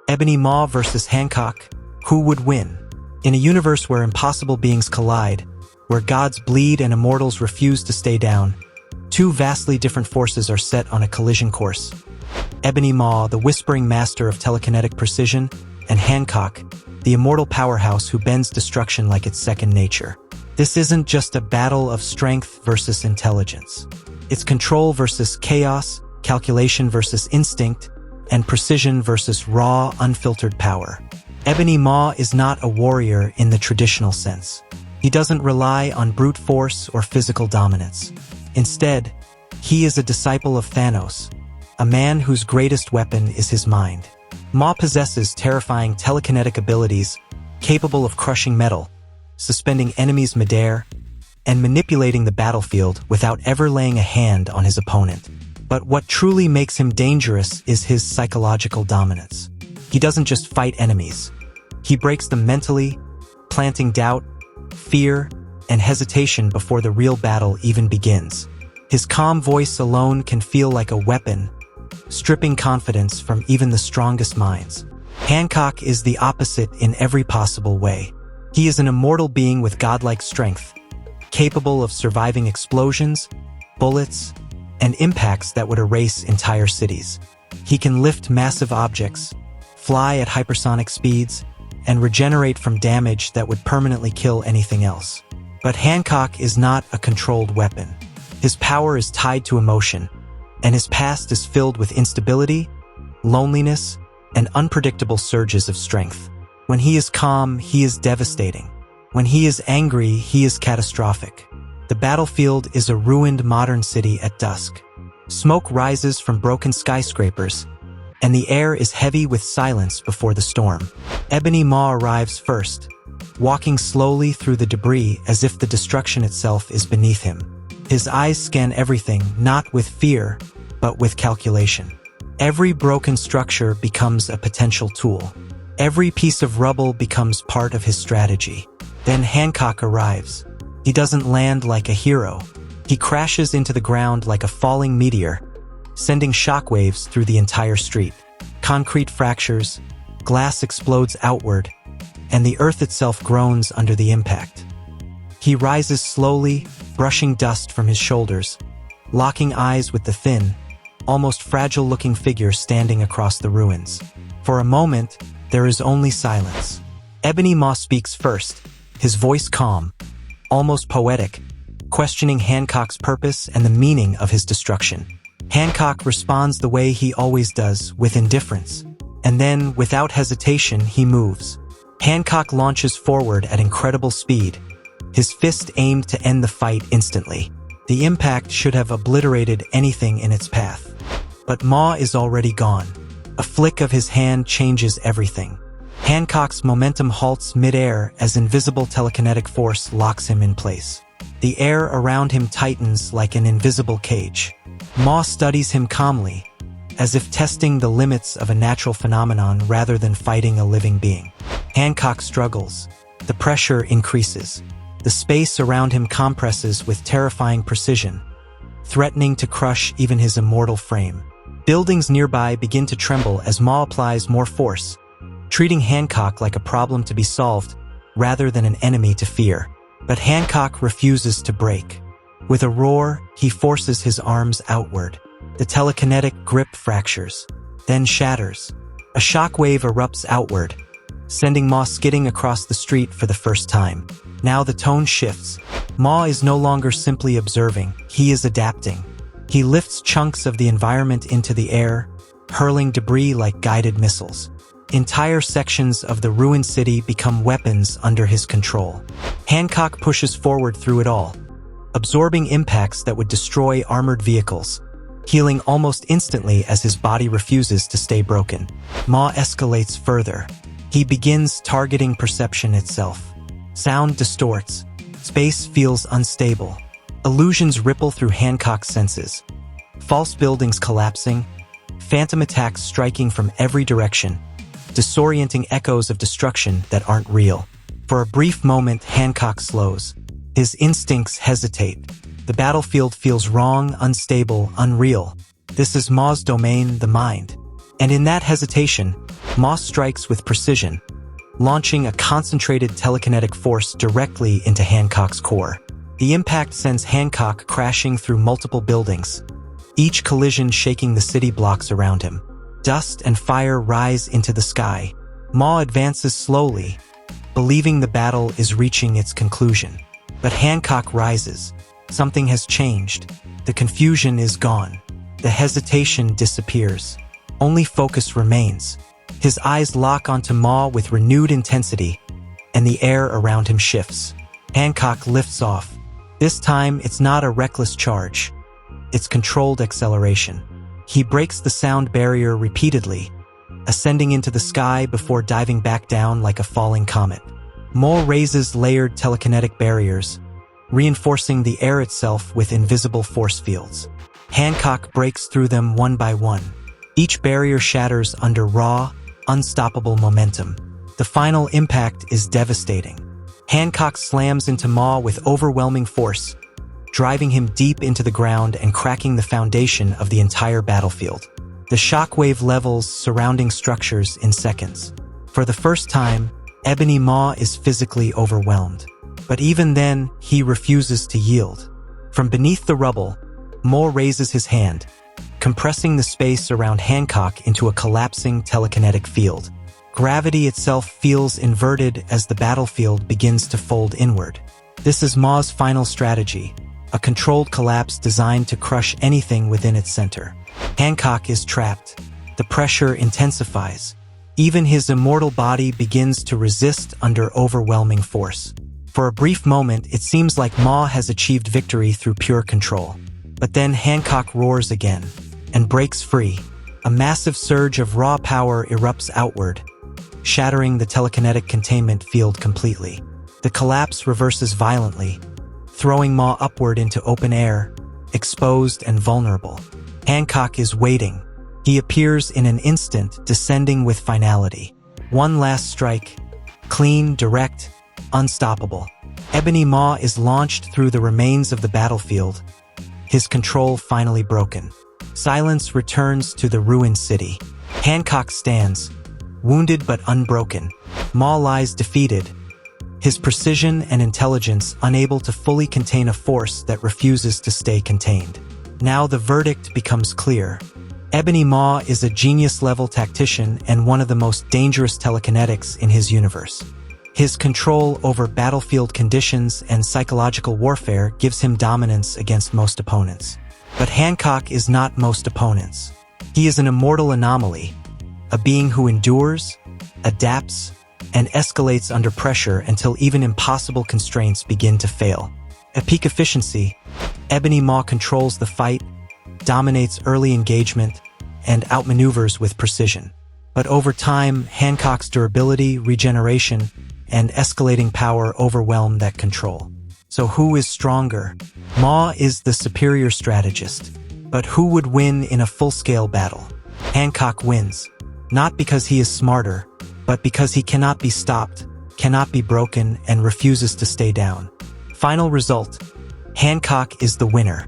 Ebony Maw versus Hancock. Who would win? In a universe where impossible beings collide, where gods bleed and immortals refuse to stay down, two vastly different forces are set on a collision course. Ebony Maw, the whispering master of telekinetic precision, and Hancock, the immortal powerhouse who bends destruction like it's second nature. This isn't just a battle of strength versus intelligence. It's control versus chaos, calculation versus instinct, and precision versus raw, unfiltered power. Ebony Maw is not a warrior in the traditional sense. He doesn't rely on brute force or physical dominance. Instead, he is a disciple of Thanos, a man whose greatest weapon is his mind. Maw possesses terrifying telekinetic abilities, capable of crushing metal, suspending enemies midair, and manipulating the battlefield without ever laying a hand on his opponent. But what truly makes him dangerous is his psychological dominance. He doesn't just fight enemies. He breaks them mentally, planting doubt, fear, and hesitation before the real battle even begins. His calm voice alone can feel like a weapon, stripping confidence from even the strongest minds. Hancock is the opposite in every possible way. He is an immortal being with godlike strength, capable of surviving explosions, bullets, and impacts that would erase entire cities. He can lift massive objects, fly at hypersonic speeds, and regenerate from damage that would permanently kill anything else. But Hancock is not a controlled weapon. His power is tied to emotion, and his past is filled with instability, loneliness, and unpredictable surges of strength. When he is calm, he is devastating. When he is angry, he is catastrophic. The battlefield is a ruined modern city at dusk. Smoke rises from broken skyscrapers, and the air is heavy with silence before the storm. Ebony Maw arrives first, walking slowly through the debris as if the destruction itself is beneath him. His eyes scan everything, not with fear, but with calculation. Every broken structure becomes a potential tool. Every piece of rubble becomes part of his strategy. Then Hancock arrives. He doesn't land like a hero. He crashes into the ground like a falling meteor, sending shockwaves through the entire street. Concrete fractures, glass explodes outward, and the earth itself groans under the impact. He rises slowly, brushing dust from his shoulders, locking eyes with the thin, almost fragile-looking figure standing across the ruins. For a moment, there is only silence. Ebony Maw speaks first, his voice calm, almost poetic, questioning Hancock's purpose and the meaning of his destruction. Hancock responds the way he always does, with indifference. And then, without hesitation, he moves. Hancock launches forward at incredible speed, his fist aimed to end the fight instantly. The impact should have obliterated anything in its path. But Maw is already gone. A flick of his hand changes everything. Hancock's momentum halts mid-air as invisible telekinetic force locks him in place. The air around him tightens like an invisible cage. Maw studies him calmly, as if testing the limits of a natural phenomenon rather than fighting a living being. Hancock struggles. The pressure increases. The space around him compresses with terrifying precision, threatening to crush even his immortal frame. Buildings nearby begin to tremble as Maw applies more force, treating Hancock like a problem to be solved rather than an enemy to fear. But Hancock refuses to break. With a roar, he forces his arms outward. The telekinetic grip fractures, then shatters. A shockwave erupts outward, sending Maw skidding across the street for the first time. Now the tone shifts. Maw is no longer simply observing, he is adapting. He lifts chunks of the environment into the air, hurling debris like guided missiles. Entire sections of the ruined city become weapons under his control. Hancock pushes forward through it all, absorbing impacts that would destroy armored vehicles, healing almost instantly as his body refuses to stay broken. Maw escalates further. He begins targeting perception itself. Sound distorts. Space feels unstable. Illusions ripple through Hancock's senses. False buildings collapsing, phantom attacks striking from every direction, disorienting echoes of destruction that aren't real. For a brief moment, Hancock slows. His instincts hesitate. The battlefield feels wrong, unstable, unreal. This is Maw's domain, the mind. And in that hesitation, Maw strikes with precision, launching a concentrated telekinetic force directly into Hancock's core. The impact sends Hancock crashing through multiple buildings, each collision shaking the city blocks around him. Dust and fire rise into the sky. Maw advances slowly, believing the battle is reaching its conclusion. But Hancock rises. Something has changed. The confusion is gone. The hesitation disappears. Only focus remains. His eyes lock onto Maw with renewed intensity, and the air around him shifts. Hancock lifts off. This time, it's not a reckless charge. It's controlled acceleration. He breaks the sound barrier repeatedly, ascending into the sky before diving back down like a falling comet. Maw raises layered telekinetic barriers, reinforcing the air itself with invisible force fields. Hancock breaks through them one by one. Each barrier shatters under raw, unstoppable momentum. The final impact is devastating. Hancock slams into Maw with overwhelming force, driving him deep into the ground and cracking the foundation of the entire battlefield. The shockwave levels surrounding structures in seconds. For the first time, Ebony Maw is physically overwhelmed. But even then, he refuses to yield. From beneath the rubble, Maw raises his hand, compressing the space around Hancock into a collapsing telekinetic field. Gravity itself feels inverted as the battlefield begins to fold inward. This is Maw's final strategy, a controlled collapse designed to crush anything within its center. Hancock is trapped. The pressure intensifies. Even his immortal body begins to resist under overwhelming force. For a brief moment, it seems like Maw has achieved victory through pure control. But then Hancock roars again and breaks free. A massive surge of raw power erupts outward, shattering the telekinetic containment field completely. The collapse reverses violently, throwing Maw upward into open air, exposed and vulnerable. Hancock is waiting. He appears in an instant, descending with finality. One last strike, clean, direct, unstoppable. Ebony Maw is launched through the remains of the battlefield, his control finally broken. Silence returns to the ruined city. Hancock stands, wounded but unbroken. Maw lies defeated, his precision and intelligence unable to fully contain a force that refuses to stay contained. Now the verdict becomes clear. Ebony Maw is a genius-level tactician and one of the most dangerous telekinetics in his universe. His control over battlefield conditions and psychological warfare gives him dominance against most opponents. But Hancock is not most opponents. He is an immortal anomaly, a being who endures, adapts, and escalates under pressure until even impossible constraints begin to fail. At peak efficiency, Ebony Maw controls the fight, dominates early engagement, and outmaneuvers with precision. But over time, Hancock's durability, regeneration, and escalating power overwhelm that control. So who is stronger? Maw is the superior strategist. But who would win in a full-scale battle? Hancock wins, not because he is smarter, but because he cannot be stopped, cannot be broken, and refuses to stay down. Final result: Hancock is the winner.